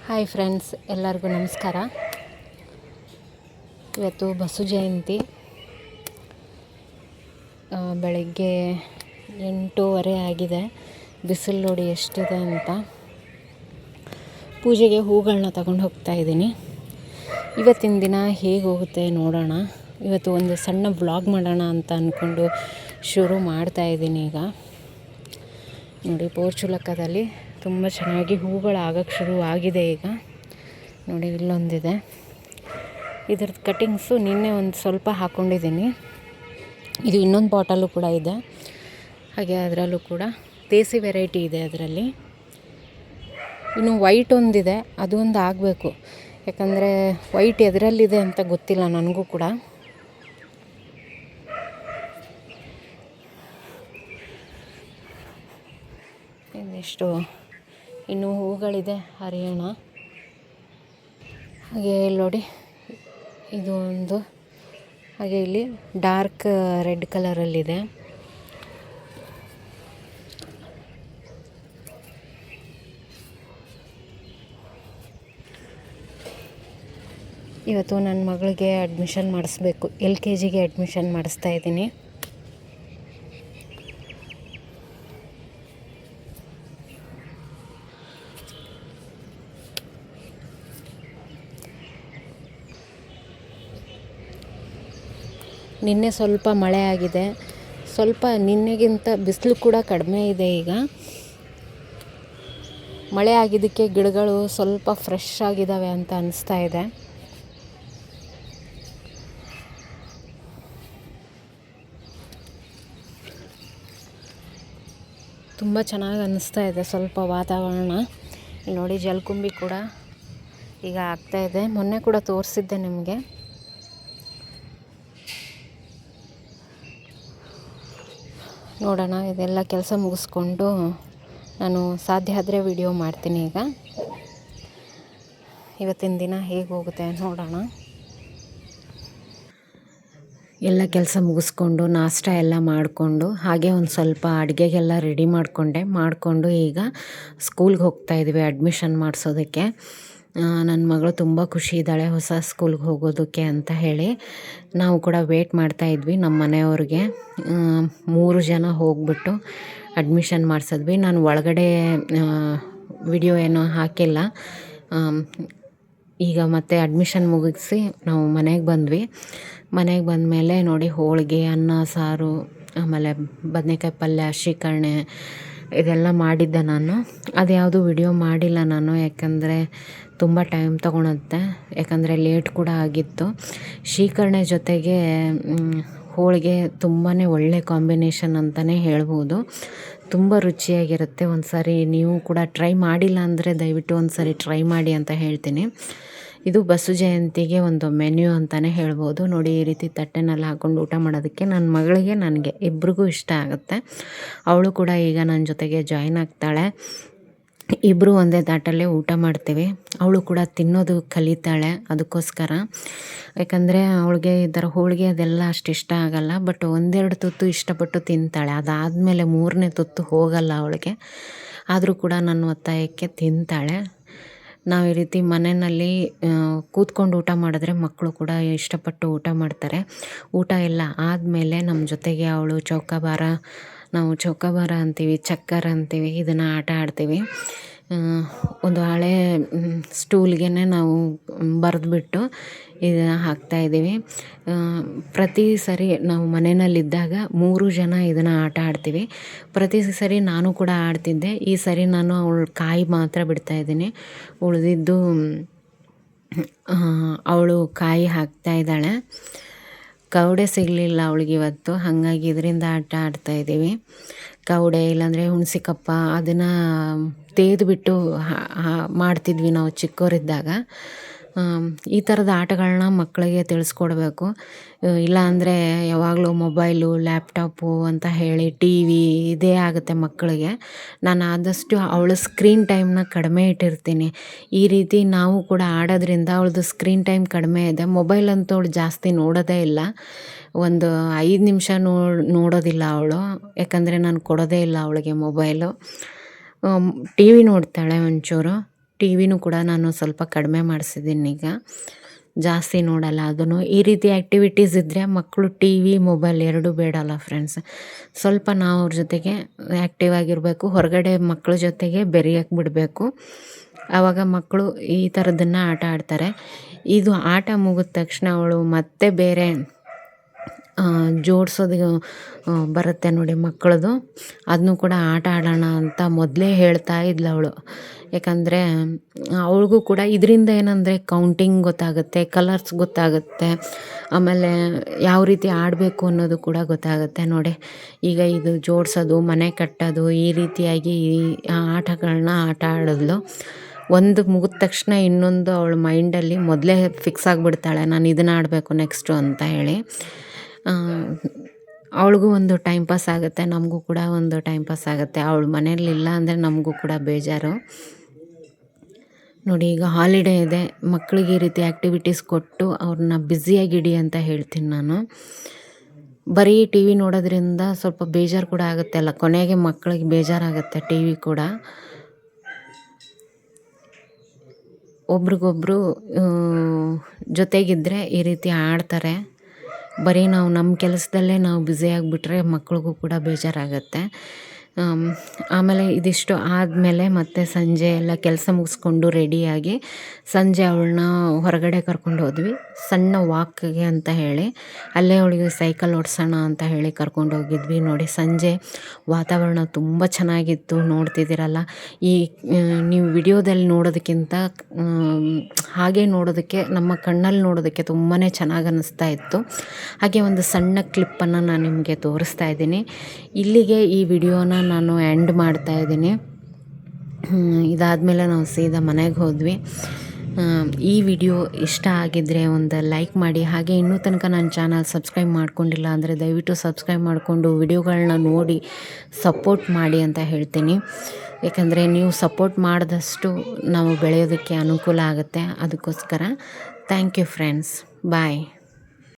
Hi friends, ಎಲ್ಲರಿಗೂ ನಮಸ್ಕಾರ. ಇವತ್ತು ಬಸವ ಜಯಂತಿ. ಬೆಳಗ್ಗೆ 8:30 ಆಗಿದೆ. ಬಿಸಿಲು ನೋಡಿ ಎಷ್ಟಿದೆ ಅಂತ. ಪೂಜೆಗೆ ಹೂಗಳನ್ನ ತಗೊಂಡು ಹೋಗ್ತಾ ಇದ್ದೀನಿ. ಇವತ್ತಿನ ದಿನ ಹೇಗೆ ಹೋಗುತ್ತೆ ನೋಡೋಣ. ಇವತ್ತು ಒಂದು ಸಣ್ಣ ವ್ಲಾಗ್ ಮಾಡೋಣ ಅಂತ ಅಂದ್ಕೊಂಡು ಶುರು ಮಾಡ್ತಾ ಇದ್ದೀನಿ. ಈಗ ನೋಡಿ, ಪೋರ್ಚುಲಕ್ಕದಲ್ಲಿ ತುಂಬ ಚೆನ್ನಾಗಿ ಹೂಗಳು ಆಗೋಕ್ಕೆ ಶುರುವಾಗಿದೆ. ಈಗ ನೋಡಿ, ಇಲ್ಲೊಂದಿದೆ. ಇದ್ರದ್ದು ಕಟ್ಟಿಂಗ್ಸು ನಿನ್ನೆ ಒಂದು ಸ್ವಲ್ಪ ಹಾಕ್ಕೊಂಡಿದ್ದೀನಿ. ಇದು ಇನ್ನೊಂದು ಬಾಟಲು ಕೂಡ ಇದೆ. ಹಾಗೆ ಅದರಲ್ಲೂ ಕೂಡ ದೇಸಿ ವೆರೈಟಿ ಇದೆ. ಅದರಲ್ಲಿ ಇನ್ನು ವೈಟ್ ಒಂದಿದೆ, ಅದು ಒಂದು ಆಗಬೇಕು. ಯಾಕಂದರೆ ವೈಟ್ ಎದರಲ್ಲಿದೆ ಅಂತ ಗೊತ್ತಿಲ್ಲ ನನಗೂ ಕೂಡ. ಇನ್ನೆಷ್ಟು ಇನ್ನೂ ಹೂಗಳಿದೆ, ಹರಿಯೋಣ. ಹಾಗೆ ಇಲ್ಲಿ ನೋಡಿ, ಇದು ಒಂದು. ಹಾಗೆ ಇಲ್ಲಿ ಡಾರ್ಕ್ ರೆಡ್ ಕಲರಲ್ಲಿದೆ. ಇವತ್ತು ನನ್ನ ಮಗಳಿಗೆ ಅಡ್ಮಿಷನ್ ಮಾಡಿಸ್ಬೇಕು. LKGಗೆ ಅಡ್ಮಿಷನ್ ಮಾಡಿಸ್ತಾ ಇದ್ದೀನಿ. ನಿನ್ನೆ ಸ್ವಲ್ಪ ಮಳೆ ಆಗಿದೆ. ಸ್ವಲ್ಪ ನಿನ್ನೆಗಿಂತ ಬಿಸಿಲು ಕೂಡ ಕಡಿಮೆ ಇದೆ. ಈಗ ಮಳೆ ಆಗಿದ್ದಕ್ಕೆ ಗಿಡಗಳು ಸ್ವಲ್ಪ ಫ್ರೆಶ್ ಆಗಿದ್ದಾವೆ ಅಂತ ಅನಿಸ್ತಾ ಇದೆ. ತುಂಬ ಚೆನ್ನಾಗಿ ಅನ್ನಿಸ್ತಾ ಇದೆ ಸ್ವಲ್ಪ ವಾತಾವರಣ. ಇಲ್ಲಿ ನೋಡಿ, ಜಲಕುಂಬಿ ಕೂಡ ಈಗ ಆಗ್ತಾಯಿದೆ. ಮೊನ್ನೆ ಕೂಡ ತೋರಿಸಿದ್ದೆ ನಿಮಗೆ. ನೋಡೋಣ, ಇದೆಲ್ಲ ಕೆಲಸ ಮುಗಿಸ್ಕೊಂಡು ನಾನು ಸಾಧ್ಯ ಆದರೆ ವಿಡಿಯೋ ಮಾಡ್ತೀನಿ. ಈಗ ಇವತ್ತಿನ ದಿನ ಹೇಗೆ ಹೋಗುತ್ತೆ ನೋಡೋಣ. ಎಲ್ಲ ಕೆಲಸ ಮುಗಿಸ್ಕೊಂಡು ನಾಷ್ಟ ಎಲ್ಲ ಮಾಡಿಕೊಂಡು, ಹಾಗೆ ಒಂದು ಸ್ವಲ್ಪ ಅಡುಗೆಗೆಲ್ಲ ರೆಡಿ ಮಾಡಿಕೊಂಡು ಈಗ ಸ್ಕೂಲ್ಗೆ ಹೋಗ್ತಾಯಿದ್ವಿ ಅಡ್ಮಿಷನ್ ಮಾಡಿಸೋದಕ್ಕೆ. ನನ್ನ ಮಗಳು ತುಂಬ ಖುಷಿ ಇದ್ದಾಳೆ ಹೊಸ ಸ್ಕೂಲ್ಗೆ ಹೋಗೋದಕ್ಕೆ ಅಂತ ಹೇಳಿ. ನಾವು ಕೂಡ ವೇಟ್ ಮಾಡ್ತಾಯಿದ್ವಿ ನಮ್ಮ ಮನೆಯವ್ರಿಗೆ. 3 ಜನ ಹೋಗ್ಬಿಟ್ಟು ಅಡ್ಮಿಷನ್ ಮಾಡಿಸಿದ್ವಿ. ನಾನು ಒಳಗಡೆ ವಿಡಿಯೋ ಏನೋ ಹಾಕಿಲ್ಲ. ಈಗ ಮತ್ತೆ ಅಡ್ಮಿಷನ್ ಮುಗಿಸಿ ನಾವು ಮನೆಗೆ ಬಂದ್ವಿ. ಮನೆಗೆ ಬಂದಮೇಲೆ ನೋಡಿ, ಹೋಳಿಗೆ, ಅನ್ನ, ಸಾರು, ಆಮೇಲೆ ಬದನೇಕಾಯಿ ಪಲ್ಯ, ಶ್ರೀಕರಣೆ ಇದೆಲ್ಲ ಮಾಡಿದ್ದೆ ನಾನು. ಅದ್ಯಾವುದು ವಿಡಿಯೋ ಮಾಡಿಲ್ಲ ನಾನು, ಯಾಕಂದರೆ ತುಂಬ ಟೈಮ್ ತೊಗೊಳುತ್ತೆ. ಯಾಕಂದರೆ ಲೇಟ್ ಕೂಡ ಆಗಿತ್ತು. ಶ್ರೀಕರಣೆ ಜೊತೆಗೆ ಹೋಳಿಗೆ ತುಂಬಾ ಒಳ್ಳೆ ಕಾಂಬಿನೇಷನ್ ಅಂತಲೇ ಹೇಳ್ಬೋದು. ತುಂಬ ರುಚಿಯಾಗಿರುತ್ತೆ. ಒಂದು ಸಾರಿ ನೀವು ಕೂಡ ಟ್ರೈ ಮಾಡಿಲ್ಲ ಅಂದರೆ ದಯವಿಟ್ಟು ಒಂದು ಸಾರಿ ಟ್ರೈ ಮಾಡಿ ಅಂತ ಹೇಳ್ತೀನಿ. ಇದು ಬಸವ ಜಯಂತಿಗೆ ಒಂದು ಮೆನ್ಯೂ ಅಂತಲೇ ಹೇಳ್ಬೋದು. ನೋಡಿ, ಈ ರೀತಿ ತಟ್ಟೆನಲ್ಲಿ ಹಾಕ್ಕೊಂಡು ಊಟ ಮಾಡೋದಕ್ಕೆ ನನ್ನ ಮಗಳಿಗೆ ನನಗೆ ಇಬ್ರಿಗೂ ಇಷ್ಟ ಆಗುತ್ತೆ. ಅವಳು ಕೂಡ ಈಗ ನನ್ನ ಜೊತೆಗೆ ಜಾಯ್ನ್ ಆಗ್ತಾಳೆ. ಇಬ್ಬರು ಒಂದೇ ತಾಟಲ್ಲೇ ಊಟ ಮಾಡ್ತೀವಿ. ಅವಳು ಕೂಡ ತಿನ್ನೋದು ಕಲಿತಾಳೆ ಅದಕ್ಕೋಸ್ಕರ. ಯಾಕಂದರೆ ಅವಳಿಗೆ ಈ ಥರ ಹೋಳಿಗೆ ಅದೆಲ್ಲ ಅಷ್ಟು ಇಷ್ಟ ಆಗಲ್ಲ. ಬಟ್ 1-2 ತುತ್ತು ಇಷ್ಟಪಟ್ಟು ತಿಂತಾಳೆ. ಅದಾದಮೇಲೆ 3ನೇ ತುತ್ತು ಹೋಗಲ್ಲ ಅವಳಿಗೆ. ಆದರೂ ಕೂಡ ನನ್ನ ಒತ್ತಾಯಕ್ಕೆ ತಿಂತಾಳೆ. ನಾವು ಈ ರೀತಿ ಮನೆಯಲ್ಲಿ ಕೂತ್ಕೊಂಡು ಊಟ ಮಾಡಿದ್ರೆ ಮಕ್ಕಳು ಕೂಡ ಇಷ್ಟಪಟ್ಟು ಊಟ ಮಾಡ್ತಾರೆ. ಊಟ ಎಲ್ಲ ಆದಮೇಲೆ ನಮ್ಮ ಜೊತೆಗೆ ಅವಳು ನಾವು ಚೌಕಾಬಾರ ಅಂತೀವಿ, ಚಕ್ಕರ್ ಅಂತೀವಿ, ಇದನ್ನು ಆಟ ಆಡ್ತೀವಿ. ಒಂದು ಹಳೆ ಸ್ಟೂಲ್ಗೆ ನಾವು ಬರೆದ್ಬಿಟ್ಟು ಇದನ್ನು ಹಾಕ್ತಾಯಿದ್ದೀವಿ. ಪ್ರತಿ ಸರಿ ನಾವು ಮನೆಯಲ್ಲಿದ್ದಾಗ 3 ಜನ ಇದನ್ನು ಆಟ ಆಡ್ತೀವಿ. ಪ್ರತಿ ಸರಿ ನಾನು ಕೂಡ ಆಡ್ತಿದ್ದೆ. ಈ ಸರಿ ನಾನು ಅವಳು ಕಾಯಿ ಮಾತ್ರ ಬಿಡ್ತಾಯಿದ್ದೀನಿ. ಉಳಿದಿದ್ದು ಅವಳು ಕಾಯಿ ಹಾಕ್ತಾಯಿದ್ದಾಳೆ. ಕವಡೆ ಸಿಗಲಿಲ್ಲ ಅವಳಿಗೆ ಇವತ್ತು, ಹಾಗಾಗಿ ಇದರಿಂದ ಆಟ ಆಡ್ತಾಯಿದ್ದೀವಿ. ಕವಡೆ ಇಲ್ಲಾಂದರೆ ಹುಣಸಿಕಪ್ಪ ಅದನ್ನು ತೆಗೆದುಬಿಟ್ಟು ಮಾಡ್ತಿದ್ವಿ ನಾವು ಚಿಕ್ಕವರಿದ್ದಾಗ. ಈ ಥರದ ಆಟಗಳನ್ನ ಮಕ್ಕಳಿಗೆ ತಿಳಿಸ್ಕೊಡ್ಬೇಕು. ಇಲ್ಲಾಂದರೆ ಯಾವಾಗಲೂ ಮೊಬೈಲು, ಲ್ಯಾಪ್ಟಾಪು ಅಂತ ಹೇಳಿ TV ಇದೇ ಆಗುತ್ತೆ ಮಕ್ಕಳಿಗೆ. ನಾನು ಆದಷ್ಟು ಅವಳ ಸ್ಕ್ರೀನ್ ಟೈಮ್ನ ಕಡಿಮೆ ಇಟ್ಟಿರ್ತೀನಿ. ಈ ರೀತಿ ನಾವು ಕೂಡ ಆಡೋದ್ರಿಂದ ಅವಳದು ಸ್ಕ್ರೀನ್ ಟೈಮ್ ಕಡಿಮೆ ಇದೆ. ಮೊಬೈಲ್ ಅಂತೂ ಅವಳು ಜಾಸ್ತಿ ನೋಡೋದೇ ಇಲ್ಲ. ಒಂದು 5 ನಿಮಿಷ ನೋಡೋದಿಲ್ಲ ಅವಳು. ಯಾಕಂದರೆ ನಾನು ಕೊಡೋದೇ ಇಲ್ಲ ಅವಳಿಗೆ ಮೊಬೈಲು. TV ನೋಡ್ತಾಳೆ ಒಂಚೂರು. ಟಿ ವಿನೂ ಕೂಡ ನಾನು ಸ್ವಲ್ಪ ಕಡಿಮೆ ಮಾಡಿಸಿದ್ದೀನಿ ಈಗ, ಜಾಸ್ತಿ ನೋಡಲ್ಲ ಅದನ್ನು. ಈ ರೀತಿ ಆ್ಯಕ್ಟಿವಿಟೀಸ್ ಇದ್ದರೆ ಮಕ್ಕಳು ಟಿ ವಿ ಮೊಬೈಲ್ ಎರಡೂ ಬೇಡಲ್ಲ ಫ್ರೆಂಡ್ಸ್. ಸ್ವಲ್ಪ ನಾವು ಅವ್ರ ಜೊತೆಗೆ ಆ್ಯಕ್ಟಿವ್ ಆಗಿರಬೇಕು, ಹೊರಗಡೆ ಮಕ್ಕಳ ಜೊತೆಗೆ ಬೆರೆಯೋಕ್ಕೆ ಬಿಡಬೇಕು. ಆವಾಗ ಮಕ್ಕಳು ಈ ಥರದನ್ನು ಆಟ ಆಡ್ತಾರೆ. ಇದು ಆಟ ಮುಗಿದ ತಕ್ಷಣ ಅವಳು ಮತ್ತೆ ಬೇರೆ ಜೋಡಿಸೋದು ಬರುತ್ತೆ ನೋಡಿ ಮಕ್ಕಳದು, ಅದನ್ನು ಕೂಡ ಆಟ ಆಡೋಣ ಅಂತ ಮೊದಲೇ ಹೇಳ್ತಾ ಇದ್ಲು ಅವಳು. ಯಾಕಂದರೆ ಅವಳಿಗೂ ಕೂಡ ಇದರಿಂದ ಏನಂದರೆ ಕೌಂಟಿಂಗ್ ಗೊತ್ತಾಗುತ್ತೆ, ಕಲರ್ಸ್ ಗೊತ್ತಾಗುತ್ತೆ, ಆಮೇಲೆ ಯಾವ ರೀತಿ ಆಡಬೇಕು ಅನ್ನೋದು ಕೂಡ ಗೊತ್ತಾಗುತ್ತೆ ನೋಡಿ. ಈಗ ಇದು ಜೋಡಿಸೋದು, ಮನೆ ಕಟ್ಟೋದು, ಈ ರೀತಿಯಾಗಿ ಈ ಆಟಗಳನ್ನ ಆಟ ಆಡಿದ್ಲು. ಒಂದು ಮುಗಿದ ತಕ್ಷಣ ಇನ್ನೊಂದು ಅವಳ ಮೈಂಡಲ್ಲಿ ಮೊದಲೇ ಫಿಕ್ಸ್ ಆಗಿಬಿಡ್ತಾಳೆ, ನಾನು ಇದನ್ನು ಆಡಬೇಕು ನೆಕ್ಸ್ಟು ಅಂತ ಹೇಳಿ. ಅವಳಿಗೂ ಒಂದು ಟೈಮ್ ಪಾಸ್ ಆಗುತ್ತೆ, ನಮಗೂ ಕೂಡ ಒಂದು ಟೈಮ್ ಪಾಸ್ ಆಗುತ್ತೆ. ಅವಳು ಮನೇಲಿಲ್ಲ ಅಂದರೆ ನಮಗೂ ಕೂಡ ಬೇಜಾರು ನೋಡಿ. ಈಗ ಹಾಲಿಡೇ ಇದೆ, ಮಕ್ಕಳಿಗೆ ಈ ರೀತಿ ಆ್ಯಕ್ಟಿವಿಟೀಸ್ ಕೊಟ್ಟು ಅವ್ರನ್ನ ಬ್ಯುಸಿಯಾಗಿಡಿ ಅಂತ ಹೇಳ್ತೀನಿ ನಾನು. ಬರೀ ಟಿ ವಿ ನೋಡೋದ್ರಿಂದ ಸ್ವಲ್ಪ ಬೇಜಾರು ಕೂಡ ಆಗುತ್ತೆ ಅಲ್ಲ, ಕೊನೆಗೆ ಮಕ್ಕಳಿಗೆ ಬೇಜಾರಾಗುತ್ತೆ ಟಿ ವಿ ಕೂಡ. ಒಬ್ರಿಗೊಬ್ರು ಜೊತೆಗಿದ್ದರೆ ಈ ರೀತಿ ಆಡ್ತಾರೆ. ಬರೀ ನಾವು ನಮ್ಮ ಕೆಲಸದಲ್ಲೇ ನಾವು ಬ್ಯುಸಿಯಾಗಿಬಿಟ್ರೆ ಮಕ್ಳಿಗೂ ಕೂಡ ಬೇಜಾರಾಗುತ್ತೆ. ಆಮೇಲೆ ಇದಿಷ್ಟು ಆದಮೇಲೆ ಮತ್ತೆ ಸಂಜೆ ಎಲ್ಲ ಕೆಲಸ ಮುಗಿಸ್ಕೊಂಡು ರೆಡಿಯಾಗಿ ಸಂಜೆ ಅವಳನ್ನ ಹೊರಗಡೆ ಕರ್ಕೊಂಡು ಹೋದ್ವಿ, ಸಣ್ಣ ವಾಕ್ಗೆ ಅಂತ ಹೇಳಿ. ಅಲ್ಲೇ ಅವಳಿಗೆ ಸೈಕಲ್ ಓಡಿಸೋಣ ಅಂತ ಹೇಳಿ ಕರ್ಕೊಂಡು ಹೋಗಿದ್ವಿ ನೋಡಿ. ಸಂಜೆ ವಾತಾವರಣ ತುಂಬ ಚೆನ್ನಾಗಿತ್ತು, ನೋಡ್ತಿದ್ದೀರಲ್ಲ. ಈ ನೀವು ವಿಡಿಯೋದಲ್ಲಿ ನೋಡೋದಕ್ಕಿಂತ ಹಾಗೆ ನೋಡೋದಕ್ಕೆ, ನಮ್ಮ ಕಣ್ಣಲ್ಲಿ ನೋಡೋದಕ್ಕೆ ತುಂಬಾ ಚೆನ್ನಾಗಿ ಅನ್ನಿಸ್ತಾ ಇತ್ತು. ಹಾಗೆ ಒಂದು ಸಣ್ಣ ಕ್ಲಿಪ್ಪನ್ನು ನಾನು ನಿಮಗೆ ತೋರಿಸ್ತಾ ಇದ್ದೀನಿ. ಇಲ್ಲಿಗೆ ಈ ವಿಡಿಯೋನ ನಾನು ಎಂಡ್ ಮಾಡ್ತಾ ಇದ್ದೀನಿ. ಇದಾದಮೇಲೆ ನಾವು ಸೀದಾ ಮನೆಗೆ ಹೋದ್ವಿ. ಈ ವಿಡಿಯೋ ಇಷ್ಟ ಆಗಿದ್ದರೆ ಒಂದು ಲೈಕ್ ಮಾಡಿ. ಹಾಗೆ ಇನ್ನೂ ತನಕ ನನ್ನ ಚಾನಲ್ ಸಬ್ಸ್ಕ್ರೈಬ್ ಮಾಡ್ಕೊಂಡಿಲ್ಲ ಅಂದರೆ ದಯವಿಟ್ಟು ಸಬ್ಸ್ಕ್ರೈಬ್ ಮಾಡಿಕೊಂಡು ವಿಡಿಯೋಗಳನ್ನ ನೋಡಿ ಸಪೋರ್ಟ್ ಮಾಡಿ ಅಂತ ಹೇಳ್ತೀನಿ. ಏಕೆಂದರೆ ನೀವು ಸಪೋರ್ಟ್ ಮಾಡಿದಷ್ಟು ನಾವು ಬೆಳೆಯೋದಕ್ಕೆ ಅನುಕೂಲ ಆಗುತ್ತೆ. ಅದಕ್ಕೋಸ್ಕರ ಥ್ಯಾಂಕ್ ಯು ಫ್ರೆಂಡ್ಸ್, ಬಾಯ್.